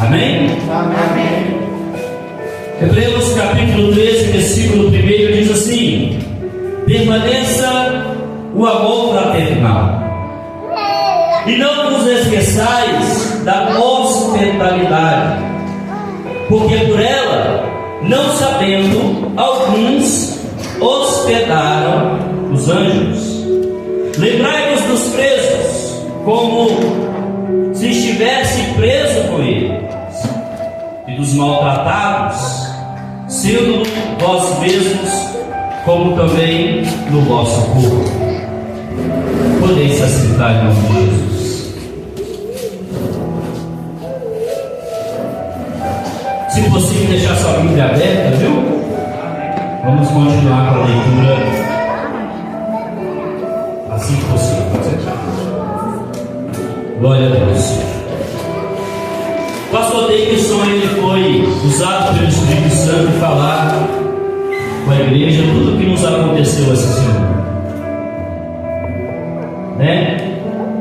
Amém? Amém. Hebreus capítulo 13, versículo 1 diz assim: permaneça o amor fraternal, e não vos esqueçais da hospitalidade, porque por ela, não sabendo, alguns hospedaram os anjos. Lembrai-vos dos presos, como se estivesse preso com eles, e dos maltratados, sendo vós mesmos, como também no vosso corpo. Podeis se assentar em nome de Jesus. Se possível, deixar sua Bíblia aberta, viu? Vamos continuar com a leitura assim que possível. Glória a Deus. O pastor Davidson, ele foi usado pelo Espírito Santo para falar com a igreja tudo o que nos aconteceu essa semana, né?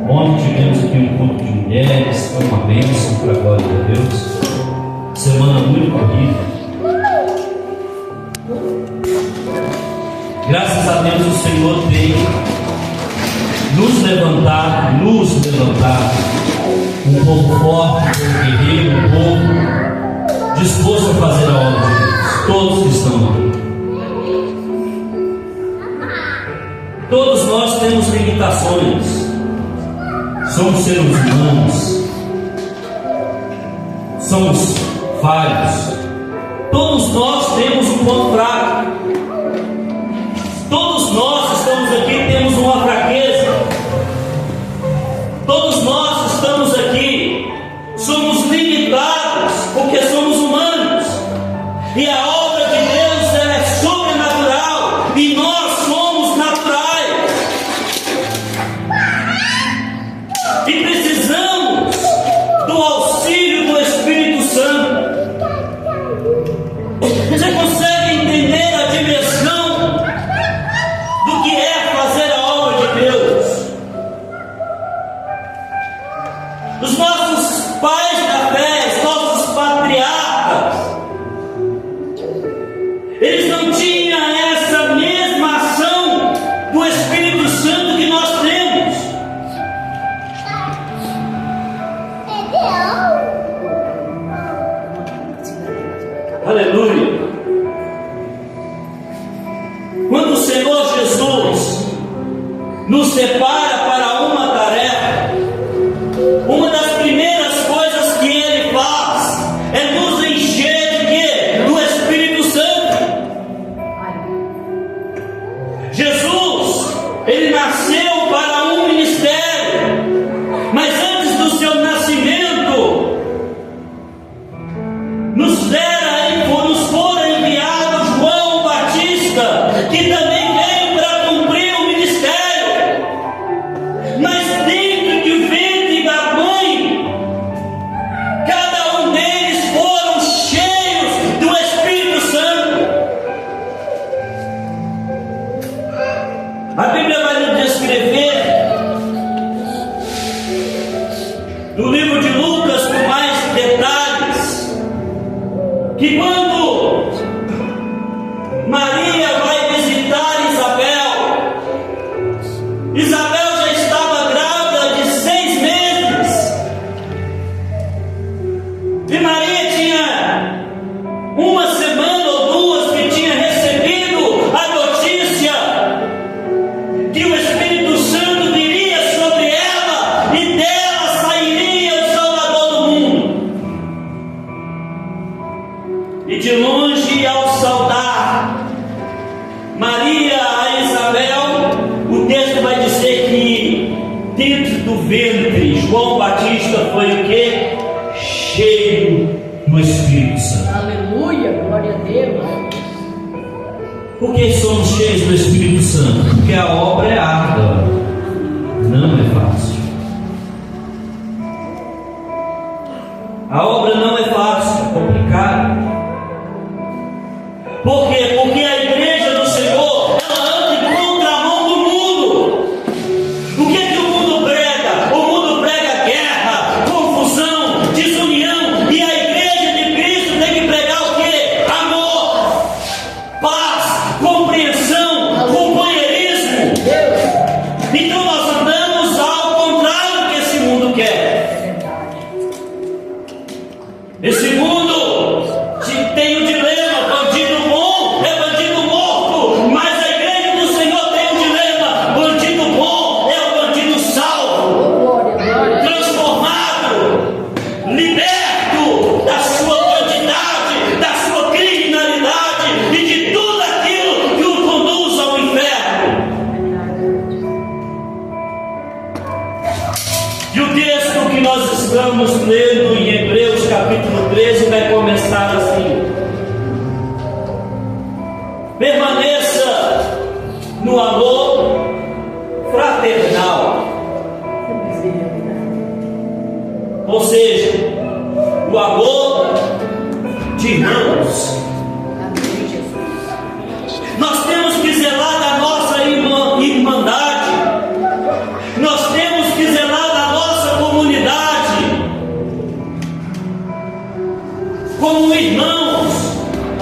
Ontem tivemos aqui um culto de mulheres, foi uma bênção para a glória de Deus. Semana muito corrida. Graças a Deus o Senhor tem nos levantado um povo forte, um povo guerreiro, um povo disposto a fazer a obra de Deus. Todos que estão aqui. Todos nós temos limitações. Somos seres humanos. Somos falhos. Todos nós temos um ponto fraco. Todos nós estamos aqui, temos uma fraqueza. Todos nós estamos aqui, somos limitados, porque somos humanos. E a obra de Deus, ela é sobrenatural, e nós somos naturais. E precisamos do auxílio do Espírito Santo. Você consegue entender a dimensão do que é fazer a obra de Deus? Os nossos pais da fé, os nossos patriarcas, eles não tinham essa mesma ação do Espírito Santo que nós temos. Aleluia. Quando o Senhor Jesus nos separa para uma tarefa, uma das primeiras coisas que Ele faz é nos encher de quê? Do Espírito Santo. Jesus, Ele nasceu para um ministério, mas antes do seu nascimento, nos fora enviado João Batista, que também veio para cumprir o ministério. Mas dentro de ventre da mãe, cada um deles foram cheios do Espírito Santo. A Bíblia vai nos descrever no livro de Lucas com mais detalhes, que quando Maria vai visitar Isabel já estava grávida de 6 meses, e Maria tinha uma semana ou duas que tinha recebido a notícia que o Espírito Santo viria sobre ela e dela sairia o Salvador do mundo. E de longe, ao saudar Maria a Isabel, o texto vai dizer que dentro do ventre João Batista foi o quê? Cheio do Espírito Santo. Aleluia, glória a Deus. Por que somos cheios do Espírito Santo? Porque a obra é árdua, não é fácil. A obra não é fácil, é complicada. Por quê? Porque a igreja do Senhor, ela anda em contramão do mundo. O que é que o mundo prega? O mundo prega guerra, confusão, desunião. E a E o texto que nós estamos lendo em Hebreus capítulo 13 vai começar assim: permaneça no amor fraternal. Ou seja, o amor de irmãos. Nós temos que zelar da nossa irmandade. Nós temos que zelar da nossa comunidade. Como irmãos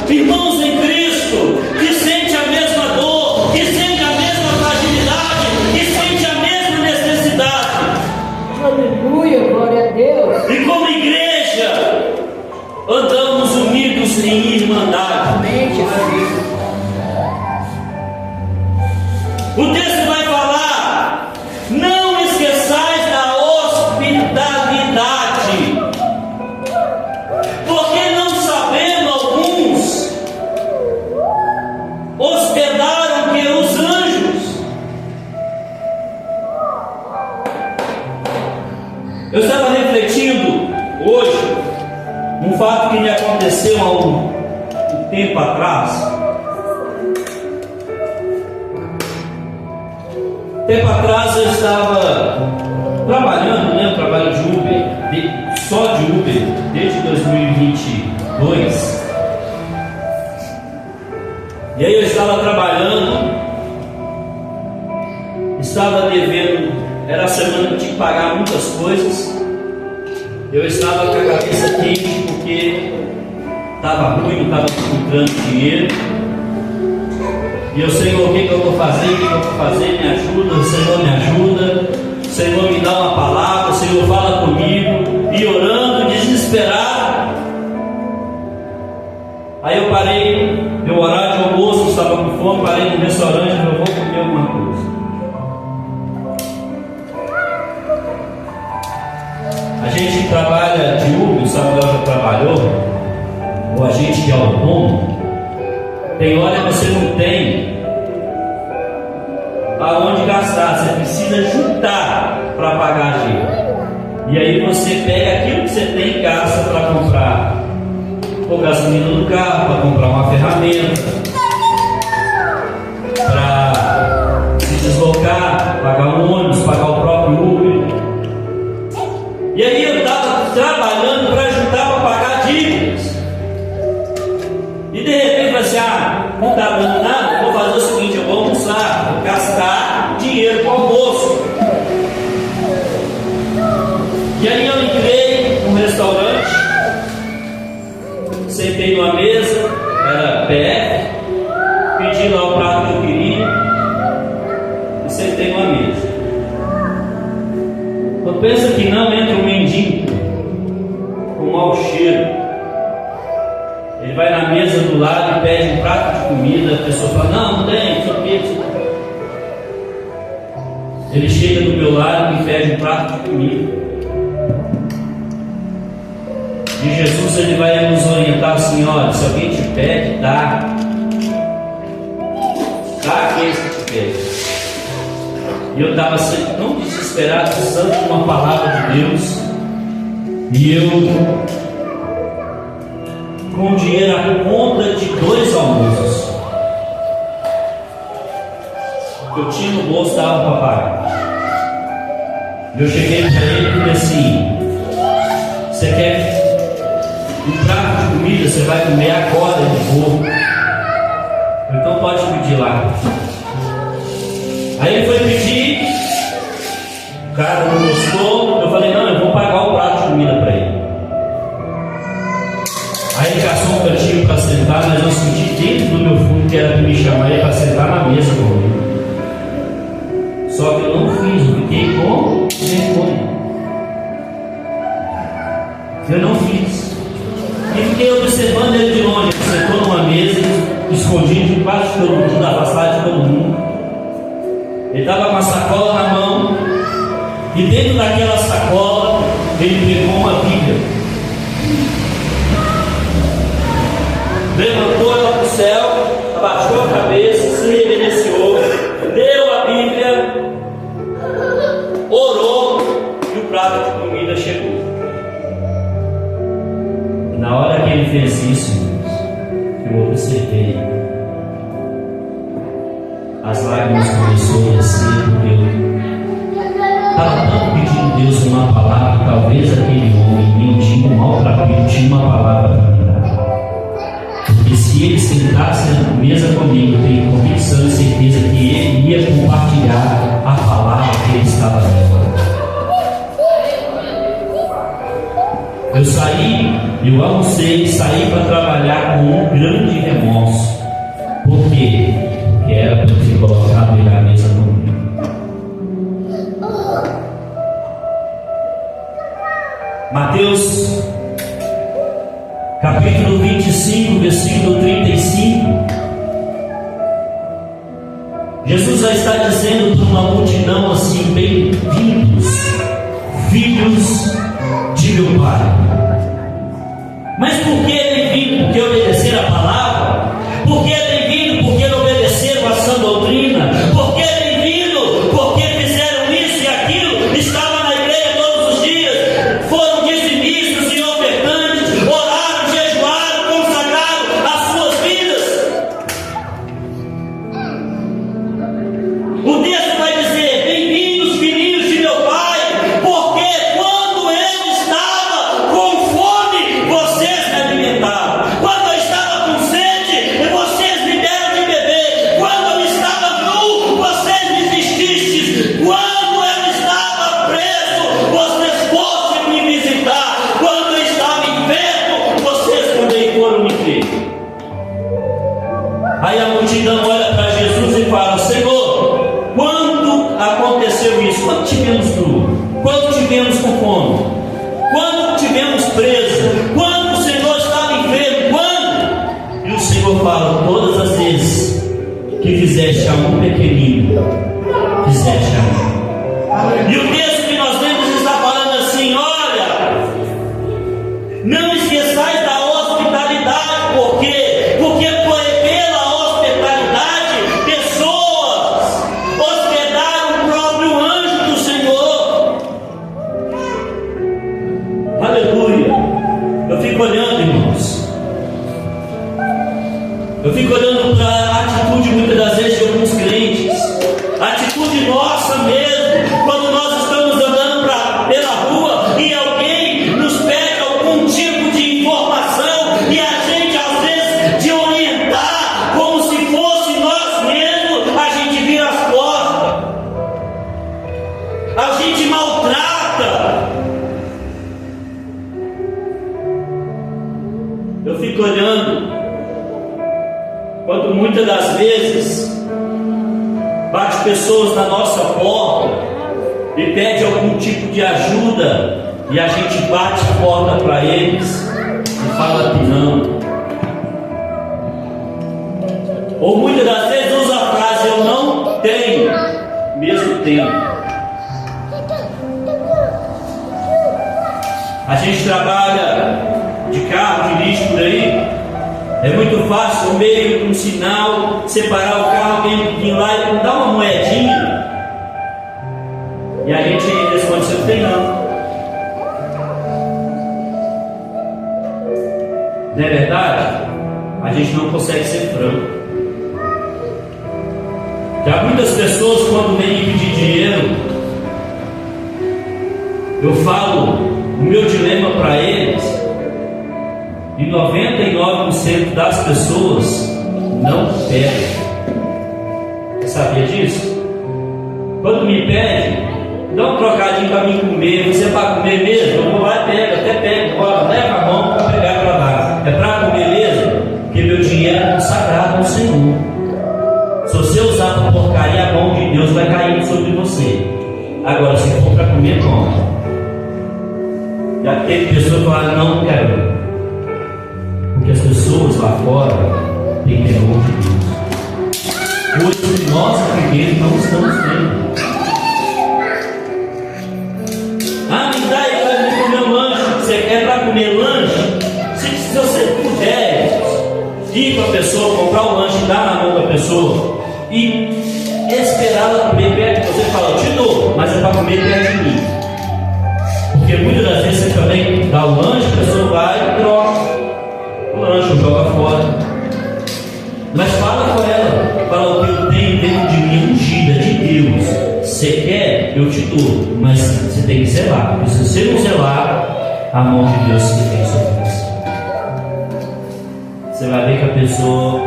em Cristo, que sente a mesma dor, que sente a mesma fragilidade, que sente a mesma necessidade. Aleluia, glória a Deus. E como igreja, andamos unidos em irmandade. Amém, Jesus. O texto vai falar: não esqueçais da hospitalidade, porque não sabendo alguns hospedaram que os anjos. Eu estava refletindo hoje um fato que me aconteceu há um tempo atrás. Tempo atrás eu estava trabalhando, né? Eu trabalho de Uber, só de Uber, desde 2022. E aí eu estava trabalhando, estava devendo, era a semana que eu tinha que pagar muitas coisas. Eu estava com a cabeça quente porque estava ruim, não estava encontrando dinheiro. E eu, Senhor, o que eu vou fazer? O que eu vou fazer? Me ajuda, o Senhor me ajuda. O Senhor me dá uma palavra, o Senhor fala comigo. E orando, desesperado. Aí eu parei, meu horário de almoço, estava com fome, parei no restaurante e eu vou comer alguma coisa. A gente que trabalha de Uber, o Samuel já trabalhou, ou a gente que é autônomo, tem hora que você não tem aonde gastar, você precisa juntar para pagar a gente. E aí você pega aquilo que você tem em casa para comprar ou gasolina no carro, para comprar uma ferramenta, para se deslocar, pagar um ônibus, pagar o próprio Uber. E aí eu estava trabalhando para juntar para pagar dívidas. E de repente eu falei assim: não está dando nada, vou fazer o seguinte, eu vou almoçar, vou gastar dinheiro com o almoço. E aí eu entrei num restaurante, sentei numa mesa, era PF, pedi lá o prato que eu queria e sentei numa mesa. Quando pensa que não, entra um mendigo com mau cheiro. Ele vai na mesa do lado e pede um prato de comida. A pessoa fala: não tem, só que. Ele chega do meu lado e pede um prato de comida. E Jesus, ele vai nos orientar assim: olha, se alguém te pede, dá. Dá aquele que te pede. E eu estava sempre tão desesperado, precisando de uma palavra de Deus. E eu, com dinheiro à conta de 2 almoços que eu tinha no bolso, dava para pagar. Eu cheguei para ele e falei assim: você quer um prato de comida? Você vai comer agora de boa. Então pode pedir lá. Aí ele foi pedir, o cara não gostou. Eu falei: não, eu vou pagar o prato de comida para ele. Aí ele caçou um cantinho para sentar, mas eu senti dentro do meu fundo que era para me chamar ele para sentar na mesa comigo. Só que eu não fiz, eu fiquei com vergonha. Eu não fiz. E fiquei observando ele de longe. Ele sentou numa mesa, escondido de quase todo mundo, afastado de todo mundo. Ele estava com a sacola na mão, e dentro daquela sacola ele pegou uma Bíblia, levantou ela para o céu, abaixou a cabeça, se reverenciou, leu a Bíblia, orou, e o prato de comida chegou. E na hora que ele fez isso, eu observei, as lágrimas começaram a descer, porque eu estava tanto pedindo a Deus uma palavra, talvez aquele homem não tinha um mal para mim, tinha uma palavra para me dar. Porque se ele sentasse na mesa comigo, eu tenho convicção e certeza que ele ia compartilhar a palavra que ele estava dando. Eu saí, eu almocei, saí para trabalhar com um grande remorso. Por quê? Porque era para eu ter colocado ele à mesa comigo. Mateus capítulo 25, versículo 35. Jesus já está dizendo para uma multidão assim: bem-vindos, filhos de meu Pai. Mas por que bem-vindo? Porque obedeceram a palavra? Por que bem-vindo? Porque não obedeceram a sã doutrina? Por que bem-vindo? Porque fizeram isso e aquilo, estavam na igreja todos os dias, foram dizimistas e ofertantes, oraram, jejuaram, consagraram as suas vidas. O texto vai dizer: bem-vindos, filhinhos de meu Pai, porque quando eu estava com fome, vocês me alimentaram. Quando eu estava com sede, vocês me deram de beber. Quando eu estava nu, vocês me vestistes. Quando eu estava preso, vocês fossem me visitar. Quando eu estava enfermo, vocês também foram me ver. Aí a multidão olha para Jesus e fala: Senhor, quando aconteceu isso? Quando tivemos nu? Quando tivemos com fome? Quando tivemos preso? Quando o Senhor estava enfermo? Quando? E o Senhor fala: todas as vezes que fizeste a um pequenino, fizeste a mim. E o texto que nós lemos está falando assim: olha, não esqueçais da hospitalidade. Por quê? Porque foi pela hospitalidade pessoas hospedaram o próprio anjo do Senhor. Aleluia. Eu fico olhando, irmãos. Eu fico olhando para a atitude muitas das vezes de alguns crentes, a atitude nossa mesmo, quando nós estamos andando pela rua e alguém nos pede algum tipo de informação e a gente às vezes de orientar como se fosse nós mesmos, a gente vira as costas, a gente maltrata. Eu fico olhando quando muitas das vezes bate pessoas na nossa porta e pede algum tipo de ajuda e a gente bate a porta para eles e fala que não. Ou muitas das vezes usa a frase: eu não tenho, mesmo tendo. A gente trabalha de carro, dirige por aí. É muito fácil, no meio de um sinal, separar o carro, alguém vir lá e dar uma moedinha. E a gente responde: você não tem não. Não é verdade? A gente não consegue ser franco. Já muitas pessoas, quando vêm pedir dinheiro, eu falo o meu dilema para eles. E 99% das pessoas não pedem. Você sabia disso? Quando me pede, dá um trocadinho para mim comer. Você é para comer mesmo? Eu vou lá e pego, até pego. Bora, leva a mão para pegar para lá. É para comer mesmo? Porque meu dinheiro é consagrado ao Senhor. Se você usar para porcaria, a mão de Deus vai cair sobre você. Agora, se for para comer, toma. Já teve pessoa que fala: não quero. Porque as pessoas lá fora têm temor de Deus. Hoje nós aqui dentro não estamos tendo. Ah, me dá aí para mim comer um lanche. Você quer para comer lanche? Se você puder ir para a pessoa, comprar o lanche, dar na mão da pessoa e esperar ela comer perto de você, fala: eu te dou, mas é para comer perto de mim. Porque muitas das vezes você também dá o lanche, a pessoa vai e troca o lanche, joga fora. Mas fala com ela, fala: o que eu tenho dentro de mim, ungida de Deus. Você quer, eu te dou, mas você tem que zelar. Porque se você não zelar, a mão de Deus se vem sobre você. Você vai ver que a pessoa,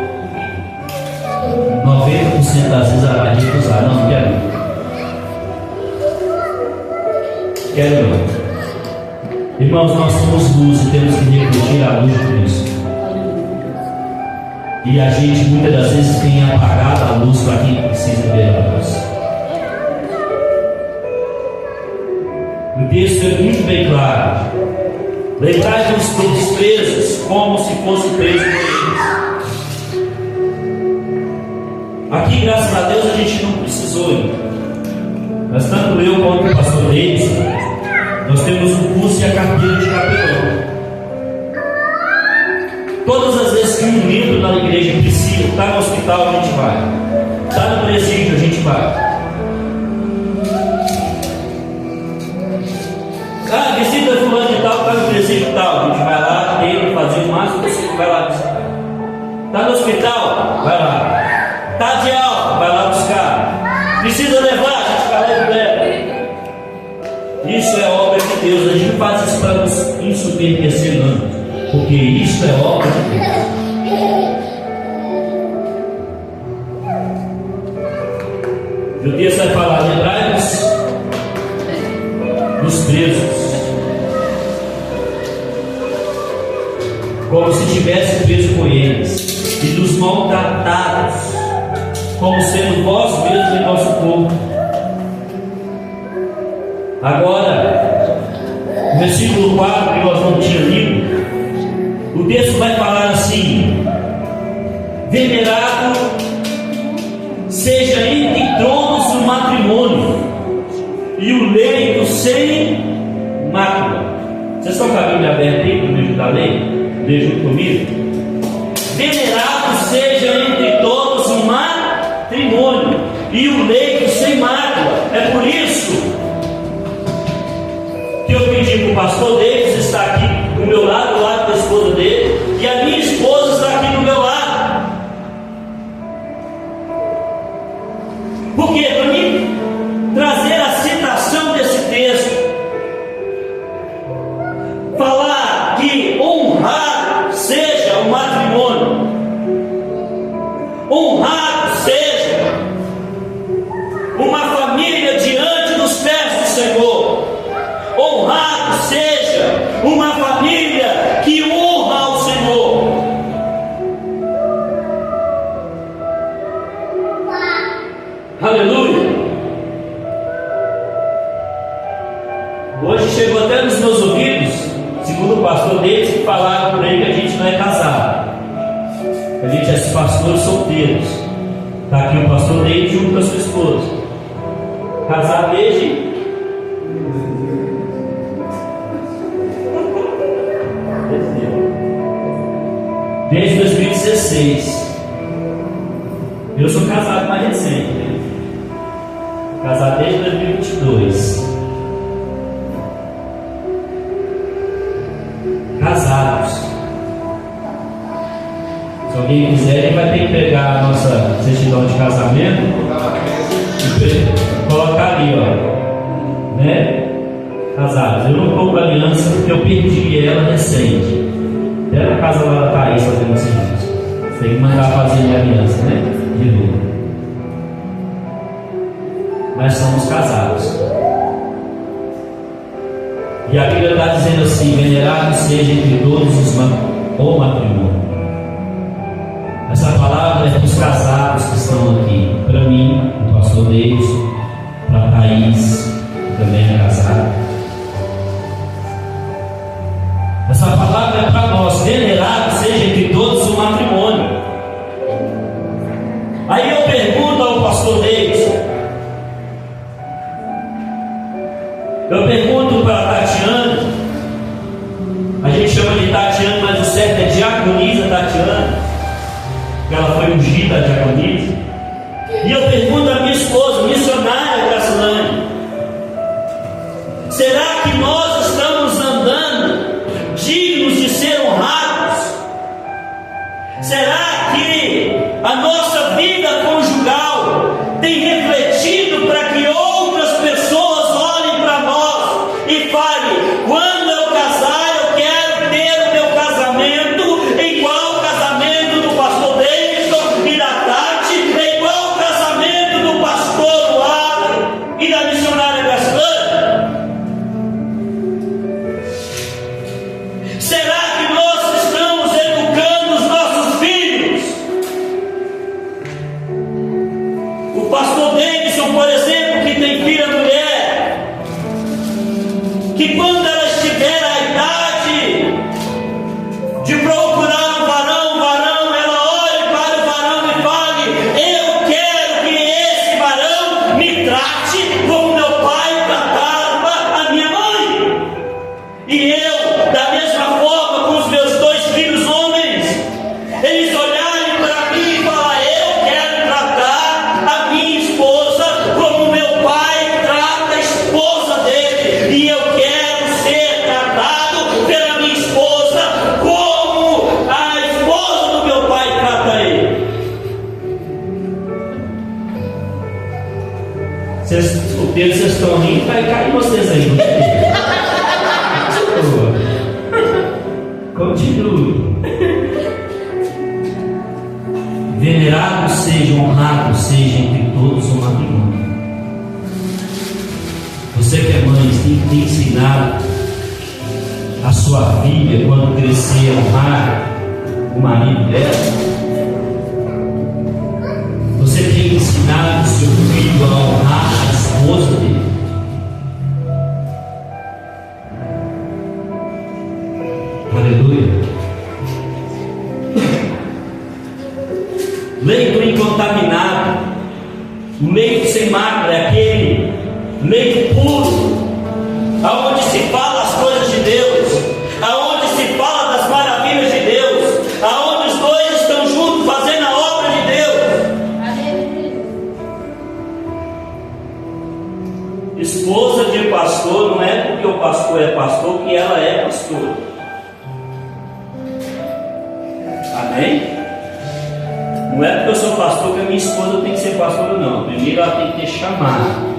90% das vezes, ela vai recusar: não, não quero. Quero não. Irmãos, nós somos luz e temos que refletir a luz de Cristo. E a gente muitas das vezes tem apagado a luz para quem precisa ver a luz. O texto é muito bem claro: lembrai-vos dos presos como se fossem presos por eles. Aqui, graças a Deus, a gente não precisou ir. Mas tanto eu quanto o pastor Denis, nós temos um curso e a carteira de capelão. Todas as vezes que um membro da igreja precisa, está no hospital, a gente vai. Está no presídio, a gente vai. Visita fulano de tal, está no presídio tal. A gente vai lá, tenta fazer o máximo possível, vai lá buscar. Está no hospital, vai lá. Está de alta, vai lá buscar. Precisa levar, a gente vai lá e leva. Isso é obra de Deus. A gente não faz isso para nos ensoberbecer, não. Porque isso é obra de Deus. E o texto vai falar: lembrai-vos dos presos, como se tivesse preso com eles, e dos maltratados, como sendo vós mesmos em nosso corpo. Agora, no versículo 4, que nós não tínhamos lido, o texto vai falar assim: venerado seja entre tronos o matrimônio e o leito sem mácula. Vocês estão com a Bíblia aberta aí para me ajudar a ler? Lê junto comigo. Venerado seja entre todos o matrimônio e o leito sem mácula. É por isso que eu pedi para o pastor Davis estar aqui do meu lado, do lado da esposa dele, e a minha esposa está aqui do meu lado. Por quê? Para mim trazer a citação desse texto, falar que honrado seja o matrimônio, honrado seja uma família diante dos pés do Senhor, honrado seja uma família que honra ao Senhor. Aleluia. Hoje chegou até nos meus ouvidos, segundo o pastor deles, que falaram por aí que a gente não é casado, a gente é pastores solteiros. Está aqui o pastor deles junto com a sua esposa, casado desde 2016. Eu sou casado mais recente, né? Casado desde 2022. Casados. Se alguém quiser, ele vai ter que pegar a nossa certidão de casamento e colocar ali, ó, né? Casados. Eu não estou com aliança porque eu perdi ela recente. Até na casa lá da Thaís fazendo o serviço. Você tem que mandar fazer a aliança, né? De novo. Nós somos casados. E a Bíblia está dizendo assim: venerado seja entre todos o matrimônio. Essa palavra é para os casados que estão aqui. Para mim, o pastor Deus, para a Thaís, que também é casada. Essa palavra é para nós: venerado seja entre todos o matrimônio. Aí eu pergunto ao pastor Deus, eu pergunto para a Tatiana, a gente chama de Tatiana, mas o certo é diaconisa Tatiana, porque ela foi ungida a diaconisa. E eu pergunto à minha esposa, missionária Gracilane, será que nós que quando ela estiver à idade de procurar um varão, ela olhe para o varão e fale: eu quero que esse varão me trate como meu pai tratava a minha mãe. E eu, da mesma forma, com os meus 2 filhos homens, eles olharem para mim e falar: eu quero tratar a minha esposa como meu pai trata a esposa dele, e eu quero ser tratado pela minha esposa como a esposa do meu pai trata ele. Vocês estão rindo, vai cair vocês aí. Continue. Venerado seja, honrado seja entre todos o matrimônio. Você que é mãe, tem que ensinar a sua filha, quando crescer, a honrar o marido dela. Você tem que ensinar o seu filho a honrar a esposa dele. Aleluia. Leito incontaminado, o leito sem mácula é aquele leito puro, aonde se fala as coisas de Deus, aonde se fala das maravilhas de Deus, aonde os 2 estão juntos fazendo a obra de Deus. Esposa de pastor não é porque o pastor é pastor que ela é pastora. Amém? Não é porque eu sou pastor que a minha esposa tem que ser pastora, não. Primeiro ela tem que ter chamado.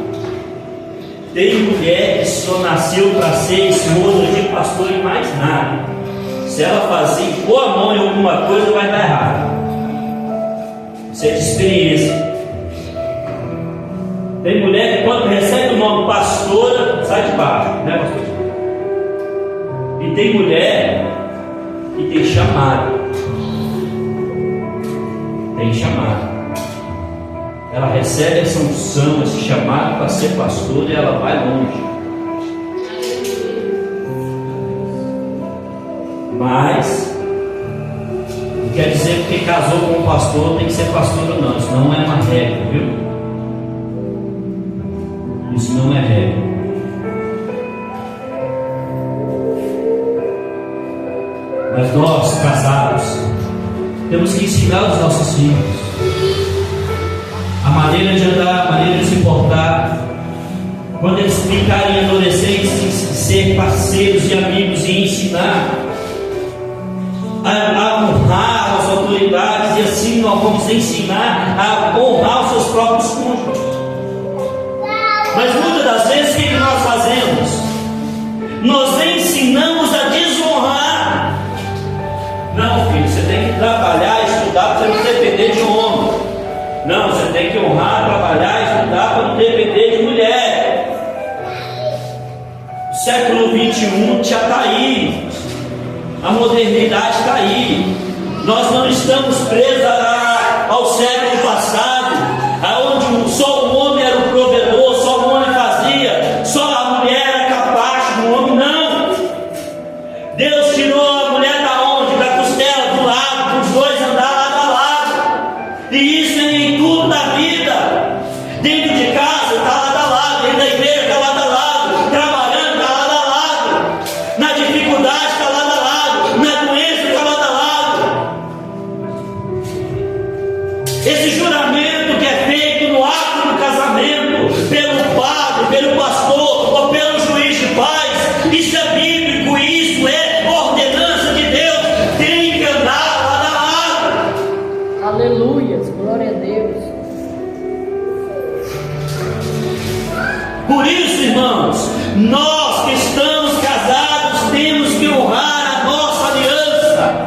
Tem mulher que só nasceu para ser esposa de pastor e mais nada. Se ela fazer, pôr a mão em alguma coisa, vai dar errado. Isso é de experiência. Tem mulher que quando recebe o nome pastora, sai de baixo, né, pastor? E tem mulher que tem chamado. Tem chamado. Ela recebe essa unção, esse chamado para ser pastor, e ela vai longe. Mas não quer dizer que casou com um pastor tem que ser pastor ou não. Isso não é uma regra, viu? Isso não é regra. Mas nós, casados, temos que ensinar os nossos filhos a maneira de andar, a maneira de se portar. Quando eles ficarem adolescentes, ser parceiros e amigos e ensinar a honrar as autoridades, e assim nós vamos ensinar a honrar os seus próprios cônjuges. Mas muitas das vezes, o que nós fazemos? Nós ensinamos a desonrar. Não, filho, você tem que trabalhar, estudar para você não depender de homem. Não, você tem que honrar, trabalhar, estudar para não depender de mulher. O século 21 já está aí. A modernidade está aí. Nós não estamos presos ao século passado, aonde só o homem era o provedor, só o homem fazia, só a mulher era capaz do homem. Não. Deus tirou a mulher da onde? Da costela, do lado, para os 2 andar lado a lado. E isso é em tudo da vida. Dentro de casa está lado a lado, dentro da igreja está lado a lado, trabalhando está lado a lado, na dificuldade está lado a lado, na doença está lado a lado. Esse juramento que é feito no ato do casamento, pelo padre, pelo pastor ou pelo juiz de paz, isso é bíblico, isso é ordenança de Deus, tem que andar lado a lado. Aleluia, glória a Deus. Por isso, irmãos, nós que estamos casados temos que honrar a nossa aliança,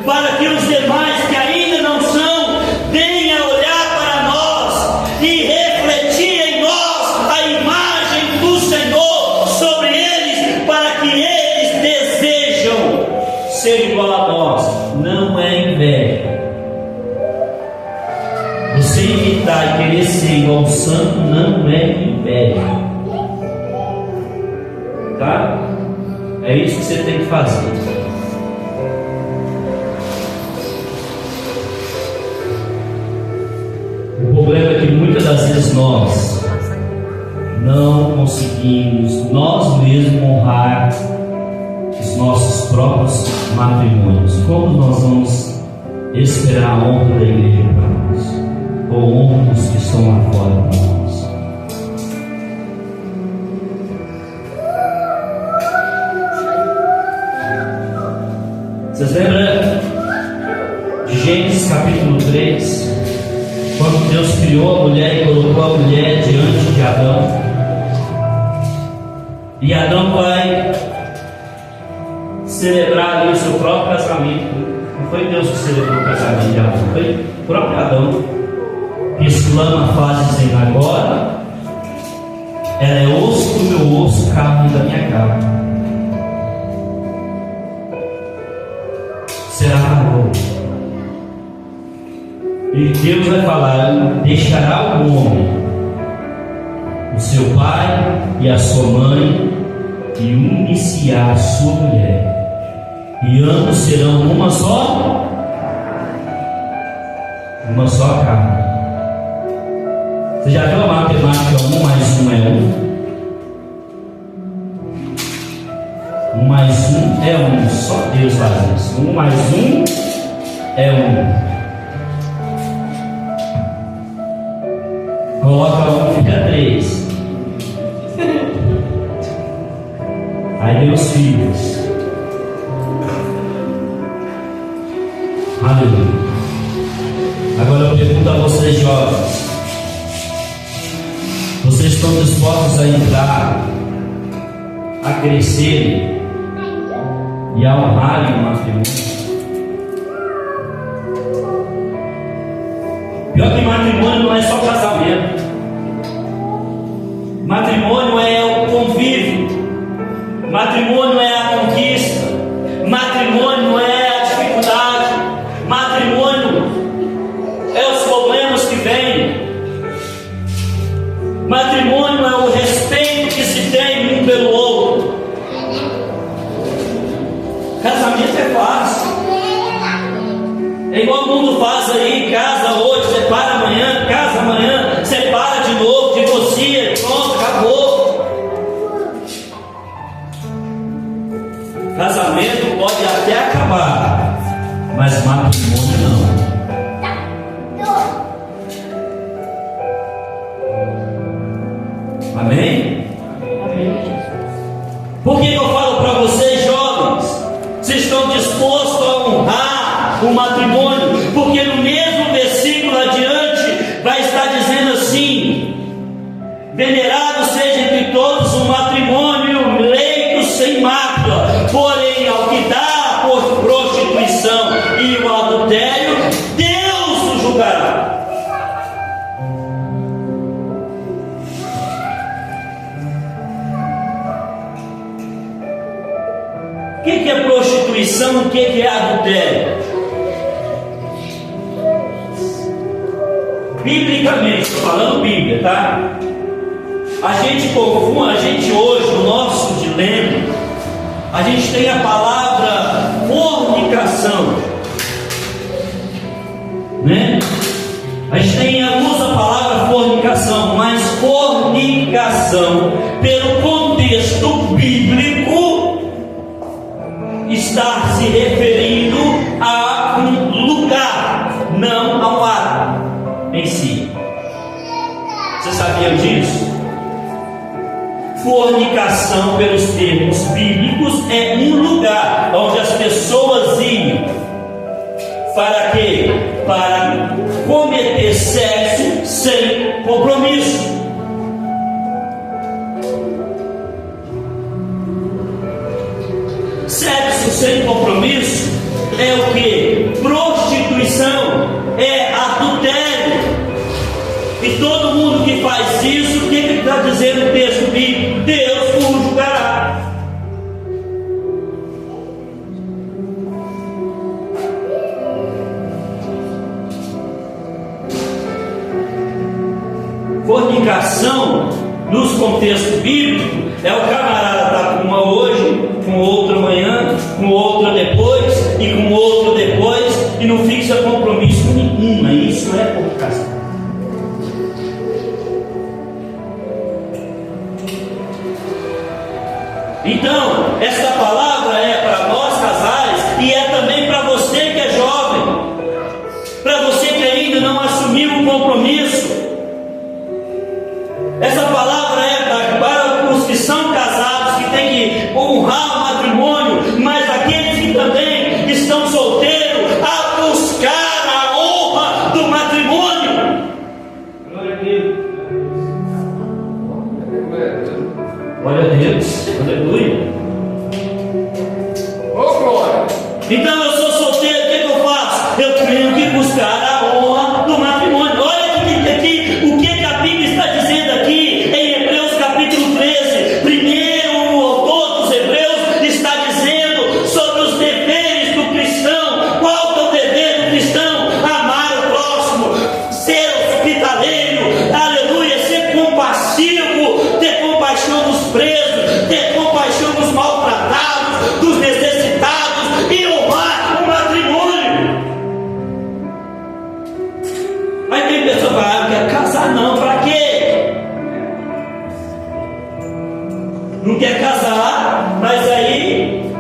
para que os demais que ainda não são venham olhar para nós e refletir em nós a imagem do Senhor sobre eles, para que eles desejam ser igual a nós. Não é inveja. Você imitar e querer ser igual ao santo não é inveja. tá? É isso que você tem que fazer. O problema é que muitas das vezes nós não conseguimos nós mesmos honrar os nossos próprios matrimônios. Como nós vamos esperar a honra da igreja para nós, ou a honra dos que estão lá fora para nós? Vocês lembram de Gênesis capítulo 3, quando Deus criou a mulher e colocou a mulher diante de Adão, e Adão vai celebrar ali o seu próprio casamento? Não foi Deus que celebrou o casamento de Adão, foi o próprio Adão que exclama a frase dizendo: agora ela é osso do meu osso, carne da minha carne. Será amor. E Deus vai falar: deixará o homem o seu pai e a sua mãe, e unir-se-á a sua mulher, e ambos serão uma só carne. Você já viu a matemática? 1 mais 1 é 1. 1 mais 1 é 1. Só Deus faz isso. 1 mais 1 é 1. Coloca 1, fica 3. Aí vem os filhos. Aleluia. Agora eu pergunto a vocês, jovens: vocês estão dispostos a entrar, a crescer e a honrarem o matrimônio? Pior que matrimônio não é só casamento. Matrimônio é o convívio. Matrimônio é a conquista. Matrimônio é a dificuldade. Matrimônio é os problemas que vêm. Matrimônio é o respeito que se tem um pelo outro. Casamento é fácil. É igual o mundo faz aí: casa hoje, separa amanhã, casa amanhã, separa de novo, divorcia, pronto, acabou. Casamento pode até acabar, mas matrimônio não. Amém? Por que eu falo para vocês, jovens? Vocês estão dispostos a honrar o matrimônio? Porque no mesmo versículo adiante vai estar dizendo assim: venerado seja entre todos o matrimônio leito sem mácula, porém ao que dá por prostituição e o adultério, Deus o julgará. O que é prostituição? O que é adultério? Biblicamente, estou falando Bíblia, tá? A gente confunde, a gente hoje, no nosso dilema, a gente tem a palavra fornicação, né? A gente usa a palavra fornicação, mas fornicação, pelo contexto bíblico, está se referindo a um lugar, não ao ato em si. Vocês sabiam disso? Fornicação, pelos termos bíblicos, é um lugar onde as pessoas iam para quê? Para cometer sexo sem compromisso. Sexo sem compromisso é o que? Prostituição, é adultério. E todo mundo que faz isso, o que está dizendo o texto bíblico? Deus o julgará. Fornicação, nos contextos bíblicos, é o camarada estar com uma fixa compromisso nenhum, isso é por casar. Então, essa palavra é para nós casais e é também para você que é jovem, para você que ainda não assumiu o compromisso. Essa palavra é para os que são casados, que têm que honrar o matrimônio, mas aqueles que também estão solteiros, a buscar a honra do matrimônio. Glória a Deus. Glória a Deus. Aleluia. Ô, glória. Então eu sou solteiro, o que eu faço? Eu tenho que buscar a honra do matrimônio. Olha aqui o que a Bíblia está dizendo aqui em Hebreus capítulo 13. Primeiro o autor dos Hebreus está dizendo sobre os deveres do cristão. Qual que é o dever do cristão? Amar o próximo, ser hospitaleiro, aleluia, ser compassivo, ter compaixão dos presos, ter compaixão dos maltratados, dos necessitados e honrar o matrimônio. Mas tem pessoa que fala, não quer casar não, para quê? Não quer casar, mas aí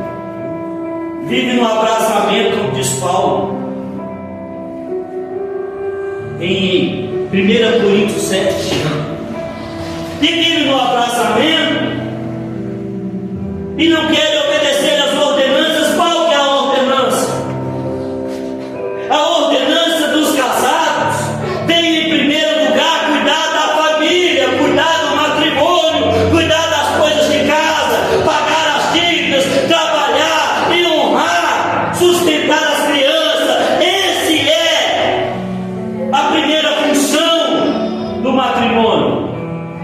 vive no abraçamento, como diz Paulo em 1 Coríntios 7. E vive no abraçamento e não quer obedecer às ordenanças. Qual que é a ordenança? A ordenança dos casados tem em primeiro lugar cuidar da família, cuidar do matrimônio, cuidar das coisas de casa, pagar as dívidas, trabalhar e honrar, sustentar as crianças. Esse é a primeira função do matrimônio.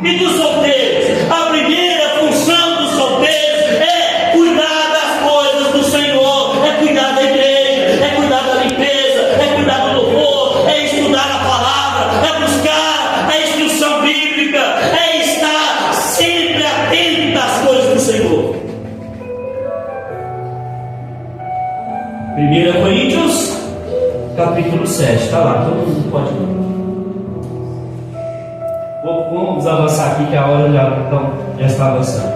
E dos solteiros, a primeira função dos solteiros é cuidar das coisas do Senhor, é cuidar da igreja, é cuidar da limpeza, é cuidar do louvor, é estudar a palavra, é buscar a instrução bíblica, é estar sempre atento às coisas do Senhor. 1 Coríntios capítulo 7, está lá, todo mundo pode ler. Vamos avançar aqui que a hora já está avançando.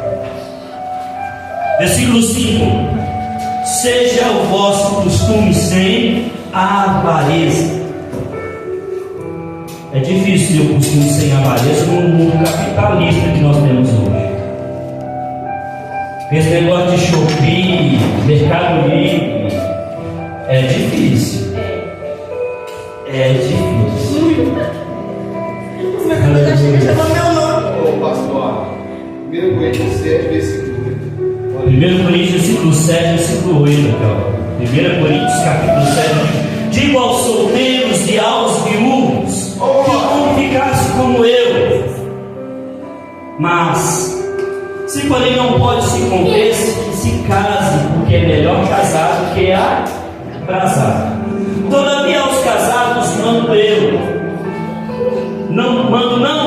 Versículo 5: seja o vosso costume sem avareza. É difícil ter o costume sem avareza no mundo capitalista que nós temos hoje. Esse negócio de shopping, Mercado Livre, é difícil. É difícil. Ô, pastor, 1 Coríntios 7, versículo 8. 1 Coríntios, versículo 7, versículo 8. 1 Coríntios, capítulo 7. Digo aos solteiros e aos viúvos que não ficasse como eu. Mas, se porém não pode se conter, que se case, porque é melhor casar do que abrasar. Todavia aos casados mando eu. Não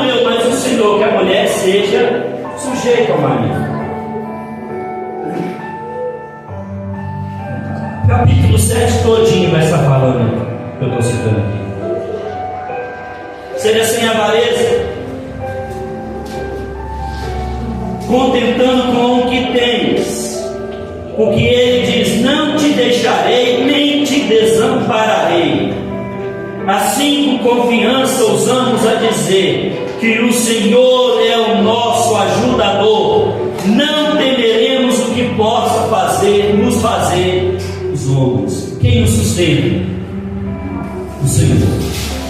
eu, mas o Senhor, que a mulher seja sujeita ao marido. Capítulo 7 todinho vai estar falando, que eu estou citando aqui. Seja sem avareza, contentando com o que tens, porque ele diz: não te deixarei, nem te desampararei. Assim, com confiança, ousamos a dizer que o Senhor é o nosso ajudador. Não temeremos o que possa nos fazer os homens. Quem nos sustenta? O Senhor.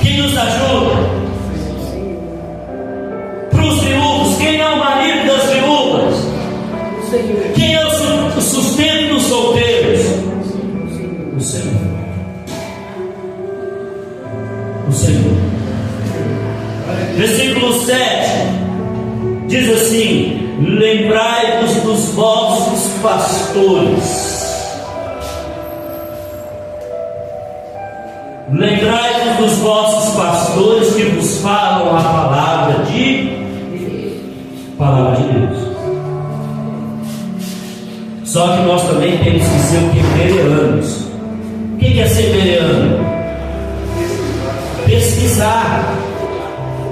Quem nos ajuda? Para os viúvos, quem é o marido das viúvas? Quem é o sustento dos solteiros? O Senhor. O Senhor. Versículo 7 diz assim: lembrai-vos dos vossos pastores. Lembrai-vos dos vossos pastores que vos falam a palavra de Deus. Só que nós também temos que ser o que? Bereanos. O que é ser bereano? pesquisar.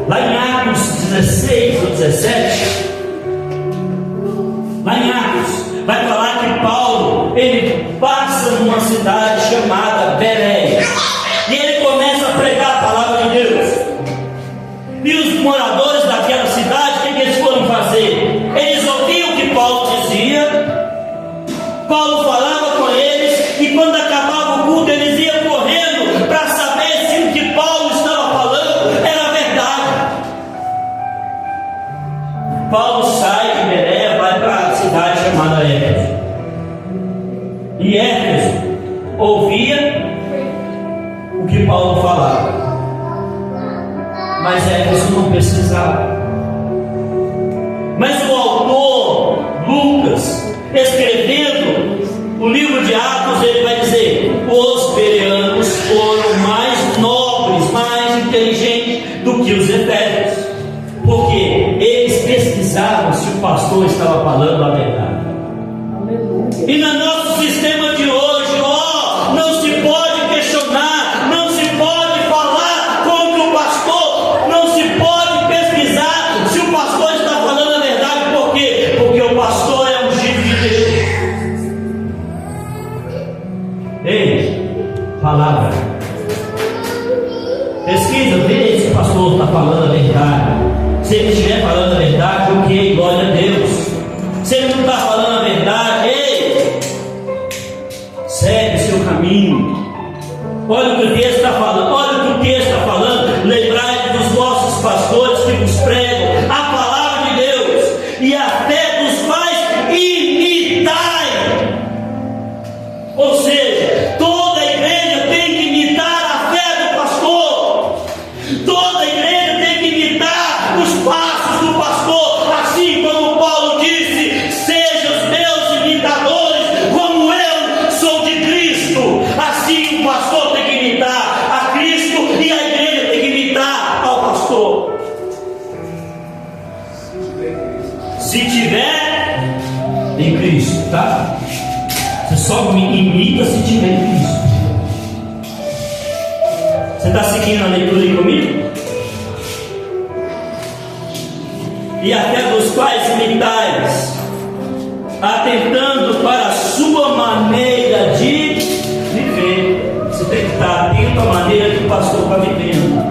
Lá em Atos 16 ou 17, lá em Atos, vai falar que Paulo, ele passa numa cidade chamada Bereia, e ele começa a pregar a palavra de Deus. E os moradores daquela cidade, o que eles foram fazer? Eles ouviam o que Paulo dizia, Paulo falava com eles, e quando acabava o culto, eles iam correndo para saber se o que Paulo estava falando era verdade. Paulo sai de Bereia, vai para a cidade chamada Éfeso. E Éfeso ouvia o que Paulo falava, mas Éfeso não pesquisava. Mas o autor Lucas, escrevendo o livro de Atos, ele vai dizer: os bereanos foram mais nobres, mais inteligentes do que os efésios, porque eles pesquisavam se o pastor estava falando a verdade. E no nosso sistema de hoje, não se pode questionar, não se pode falar contra o pastor, não se pode pesquisar se o pastor está falando a verdade. Por quê? Porque o pastor é ungido de Deus. Ei, palavra. Pesquisa, vê se o pastor está falando a verdade. Se ele estiver falando a verdade, ok, glória a Deus. Se ele não está falando a verdade, ei, segue seu caminho. Olha o que o texto está falando, olha o que o texto está falando. Lembrai dos vossos pastores que vos pregam a palavra de Deus, e a fé dos quais imitai. Ou seja, toda a igreja tem que imitar a fé do pastor, toda a igreja tem que imitar os passos do pastor, assim como Paulo disse: sejam os meus imitadores, como eu sou de Cristo. Assim o pastor tem que imitar a Cristo e a igreja tem que imitar ao pastor. Se tiver em Cristo, tá? Você só me imita se tiver em Cristo. Você está seguindo a leitura aí comigo? E até dos quais imitais, atentando para a sua maneira de viver. Você tem que estar atento à maneira que o pastor está vivendo.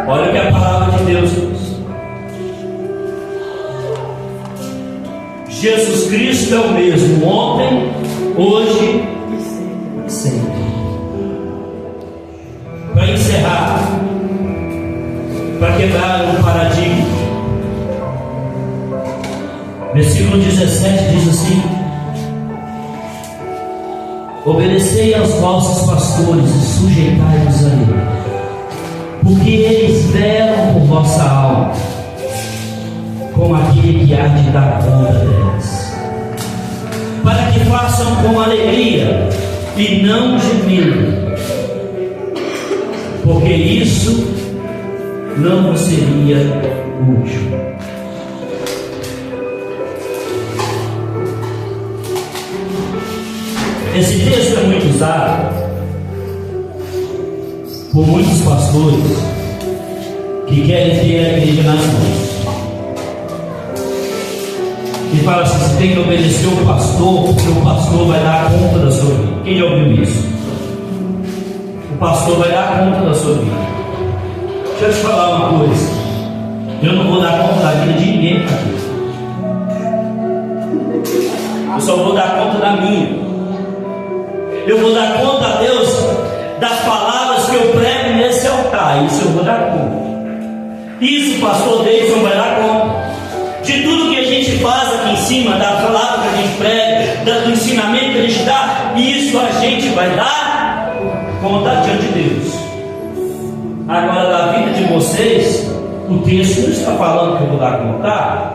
Olha o que a palavra de Deus diz. Jesus Cristo é o mesmo ontem, hoje e sempre. Para encerrar, para quebrar o paradigma, versículo 17 diz assim: obedecei aos vossos pastores e sujeitai-vos a eles, porque eles velam por vossa alma, como aquele que há de dar conta delas, para que façam com alegria e não gemendo, porque isso não vos seria útil. Esse texto é muito usado por muitos pastores que querem ter a igreja nas mãos. E fala assim: você tem que obedecer o pastor, porque o pastor vai dar conta da sua vida. Quem já ouviu isso? O pastor vai dar conta da sua vida. Deixa eu te falar uma coisa: eu não vou dar conta da vida de ninguém aqui. Eu só vou dar conta da minha. Eu vou dar conta a Deus das palavras que eu prego nesse altar. Isso eu vou dar conta. Isso o pastor Deison vai dar conta. De tudo que a gente faz aqui em cima, da palavra que a gente prega, do ensinamento que a gente dá, isso a gente vai dar conta diante de Deus. Agora, da vida de vocês, o texto não está falando que eu vou dar conta.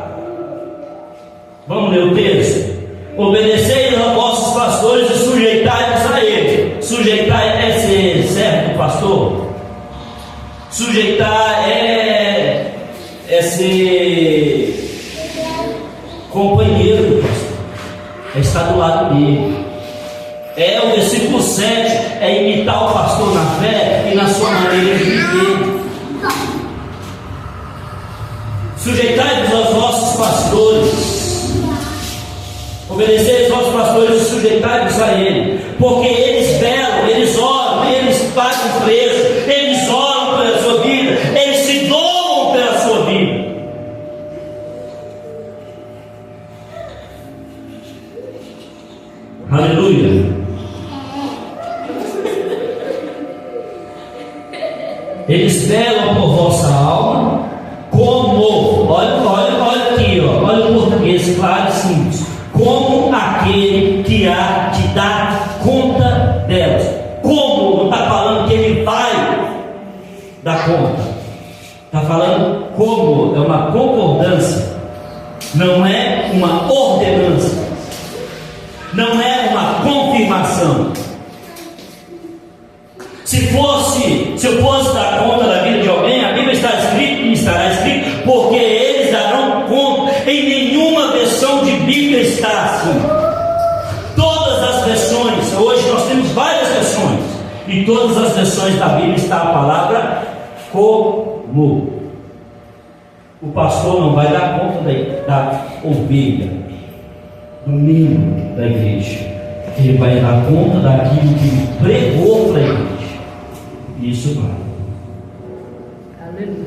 Vamos ler o texto. Obedecei aos vossos pastores e sujeitai-vos a eles. Sujeitar é ser servo do pastor. Sujeitar é ser companheiro do pastor, é estar do lado dele. O versículo 7 é imitar o pastor na fé e na sua maneira de viver. Sujeitai-vos aos vossos pastores, obedecei aos vossos pastores e sujeitai-vos a ele, porque eles velam, eles oram, eles pagam preço, eles oram pela sua vida, eles se doam pela sua vida. Aleluia. Eles velam por vossa alma, como, olha aqui, olha o português claro e simples, como aquele que dá conta delas. Como? Não está falando que ele vai dar conta, está falando como, é uma concordância, não é uma ordenança, não é uma confirmação. Se eu fosse dar conta da vida de alguém, a Bíblia está escrito e estará escrito, porque eles darão conta. Em nenhuma versão de Bíblia está assim. Todas as versões, hoje nós temos várias versões, e todas as versões da Bíblia está a palavra como. O pastor não vai dar conta da ovelha, do membro da igreja. Ele vai dar conta daquilo que ele pregou para a igreja. Isso vai. Aleluia.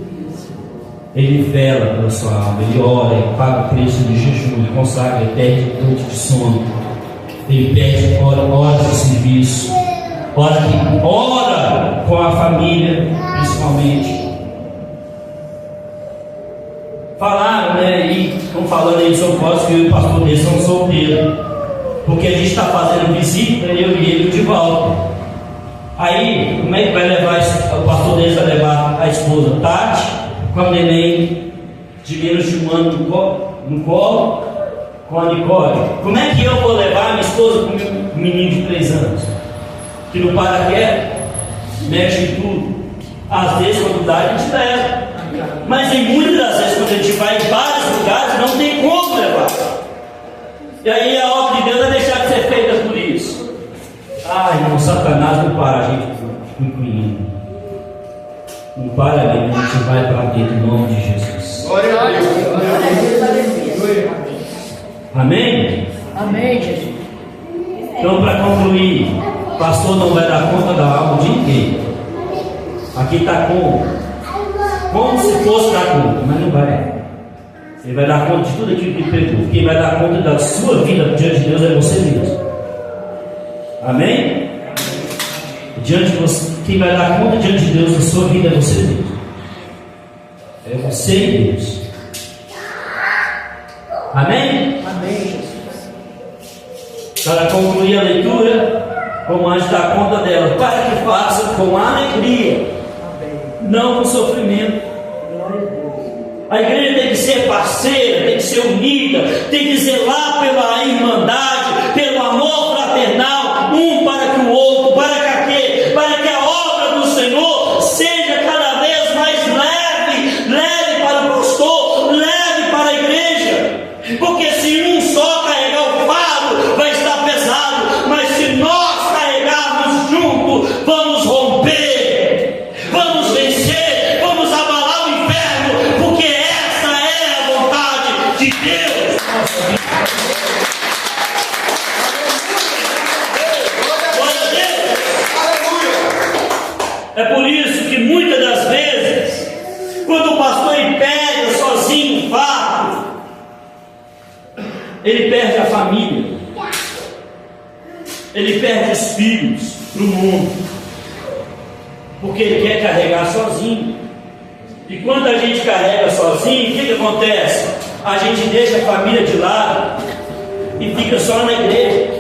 Ele vela pela sua alma, ele ora, ele paga o preço de jejum, ele consagra, ele perde noite de sono, ele perde horas de serviço, ora com a família, principalmente. Falaram, né? E estão falando aí sobre nós que eu e o pastor dele são solteiros, porque a gente está fazendo visita, eu e ele de volta. Aí, como é que vai levar o pastor deles vai levar a esposa Tati com a neném de menos de um ano no colo, com a Nicole? Como é que eu vou levar a minha esposa com um menino de 3 anos que não para quieto, mexe em tudo? Às vezes, quando dá, a gente leva, mas em muitas das vezes, quando a gente vai em vários lugares, não tem como levar. E aí a obra de Deus vai deixar de ser feita por isso. Irmão, Satanás não para a gente incluindo. Não para a gente vai para dentro em nome de Jesus. Glória a Deus. Amém? Amém, Jesus. Então, para concluir, o pastor não vai dar conta da alma o dia inteiro. Aqui está como se fosse dar conta, mas não vai. Ele vai dar conta de tudo aquilo que ele pregou. Quem vai dar conta da sua vida diante de Deus é você mesmo. Amém? Diante de você, quem vai dar conta diante de Deus da sua vida é você mesmo. É você e Deus. Amém? Amém, Jesus. Para concluir a leitura, como anjo dá conta dela, para que faça com alegria, Amém. não com sofrimento. Glória a Deus. A igreja tem que ser parceira, tem que ser unida, tem que zelar pela irmandade, pelo amor fraternal, um para que o outro, para que a obra do Senhor seja cada vez mais leve para o pastor, leve para a igreja, porque se um só carregar o fardo, vai estar pesado, mas se nós carregarmos junto, vamos romper, vamos vencer, vamos abalar o inferno, porque essa é a vontade de Deus. Glória a Deus. É por isso que muitas das vezes, quando o pastor ele pega sozinho o fardo, ele perde a família, ele perde os filhos para o mundo, porque ele quer carregar sozinho. E quando a gente carrega sozinho, o que acontece? A gente deixa a família de lado e fica só na igreja.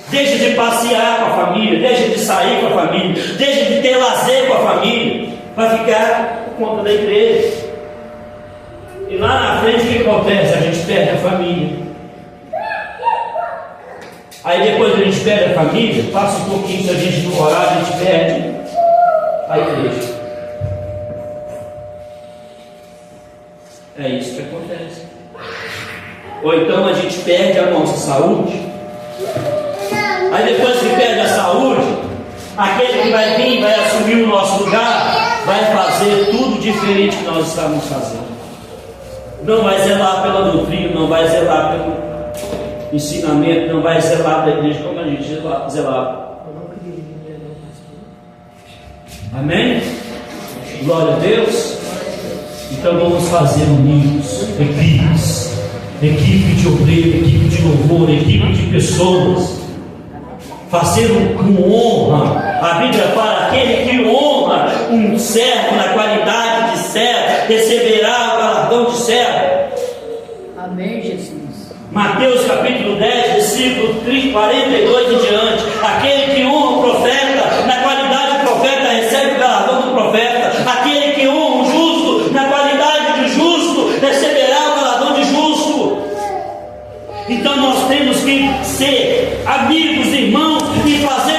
Deixa de passear com a família, deixa de sair com a família, deixa de ter lazer com a família, para ficar por conta da igreja. E lá na frente o que acontece? A gente perde a família. Aí depois que a gente perde a família, passa um pouquinho, se a gente não orar, a gente perde a igreja. É isso que acontece. Ou então a gente perde a nossa saúde Aí depois que perde a saúde, aquele que vai vir, vai assumir o nosso lugar, vai fazer tudo diferente que nós estamos fazendo. Não vai zelar pela doutrina, não vai zelar pelo ensinamento, não vai zelar da igreja como a gente zelava. Amém? Glória a Deus. Então vamos fazer unidos, equipe de obreiro, equipe de louvor, equipe de pessoas, fazer com honra. A Bíblia fala: aquele que honra um servo na qualidade de servo receberá o galardão de servo. Amém, Jesus. Mateus capítulo 10, versículo 42 em diante. Aquele que honra o profeta na qualidade de profeta recebe o galardão do profeta. Aquele que honra o justo na qualidade de justo receberá o galardão de justo. Então nós temos que ser amigos, irmãos, e fazer